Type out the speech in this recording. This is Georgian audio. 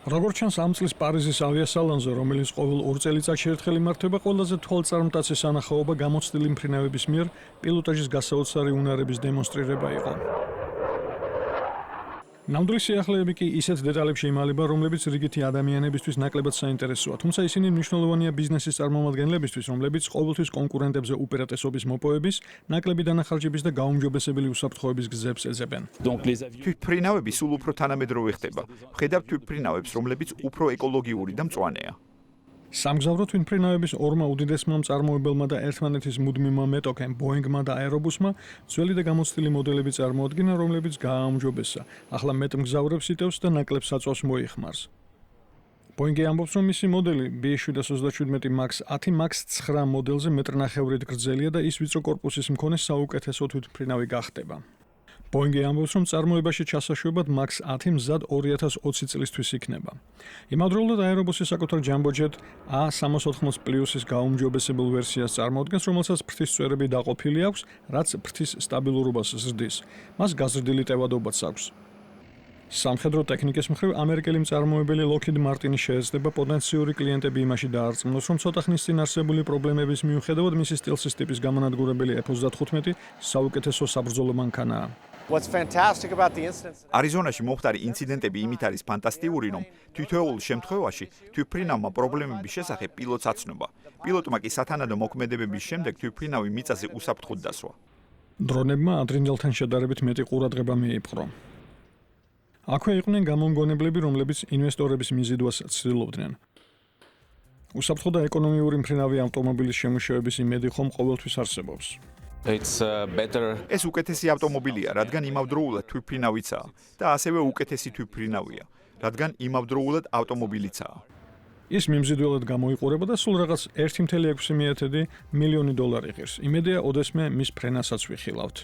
როგორც ჩანს, ამ წლის პარიზის ავიასალონზე, რომელიც ყოველ 2 წელიწადში ერთხელ იმართება, ყველაზე თვალწარმტაცი სანახაობა გამოცდილი მფრინავების მიერ პილოტაჟის გასაოცარი უნარების დემონსტრირება იყო. ნამდვილი სიახლეები კი ისეთ დეტალებში იმალება, რომლებიც რიგითი ადამიანებისთვის ნაკლებად საინტერესოა, თუმცა ისინი მნიშვნელოვანია ბიზნესის წარმომადგენლებისთვის, რომლებიც ყოველთვის კონკურენტებზე უპირატესობის მოპოვების, ნაკლები დანახარჯების და გაუმჯობესებელი უსაფრთხოების გზებს ეძებენ. თვითმფრინავები სულ უფრო თანამედროვე ხდება. ვხედავთ თვითმფრინავებს, რომლებიც უფრო ეკოლოგიური და მწვანეა. სამგზავრო თვითმფრინავების ორმა უდიდესმა მწარმოებელმა და ერთმანეთის მუდმივმა მეტოქემ ბოინგმა და აერობუსმა ძველი და გამოცდილი მოდელები წარმოადგინა, რომლებიც გააუმჯობესა. ახლა მეტ მგზავრებს იტევს და ნაკლებ საწვავს მოიხმარს. ბოინგი ამბობს, რომ მისი მოდელი B737 MAX 10 MAX 9 მოდელზე 1.5 მეტრით გრძელია და ის ვიწრო კორპუსის მქონე საუკეთესო თვითმფრინავი გახდება. ბოინგი ამბობს, რომ წარმოებაში ჩასაშვებად MAX 10 მზად 2020 წლისთვის იქნება. იმავდროულად აერობუსის საკუთარ ჯამბოჯეტ A380+-ის გაუმჯობესებულ ვერსიას წარმოადგენს, რომელსაც ფრთის წვერები დაყოფილი აქვს, რაც ფრთის სტაბილურობას ზრდის. მას გაზრდილი ტევადობაც აქვს. სამხედრო ტექნიკის მხრივ ამერიკელი მწარმოებელი Lockheed Martin შეეცდება პოტენციური კლიენტები იმაში დაარწმუნოს, რომ ცოტა ხნის წინ არსებული პრობლემების მიუხედავად მისი სტილსის ტიპის გამონადგურებელი F-35 საუკეთესო საბრძოლო მანქანაა. არიზონაში მომხდარი ინციდენტები იმით არის ფანტასტიკური, რომ თითოეულ შემთხვევაში თვითმფრინავმა პრობლემების შესახებ პილოტს აცნობა. პილოტმა კი სათანადო მოქმედებების შემდეგ თვითმფრინავი მიწაზე უსაფრთხოდ დასვა. დრონებმა ადრინდელთან შედარებით მეტი ყურადღება მიიპყრო. აქვე იყვნენ გამომგონებლები, რომლებიც ინვესტორების მიზიდვას ცდილობდნენ. უსაფრთხო და ეკონომიური მფრინავი ავტომობილის შემუშავების იმედი ხომ ყოველთვის არსებობს. ეს უკეთესი ავტომობილია, რადგან იმავდროულად თვითმფრინავიცაა და ასევე უკეთესი თვითმფრინავია, რადგან იმავდროულად ავტომობილიცაა. ის მიმზიდველად გამოიყურება და სულ რაღაც 1.6 მილიონი დოლარი ღირს. იმედია, ოდესმე მის ფრენასაც ვიხილავთ.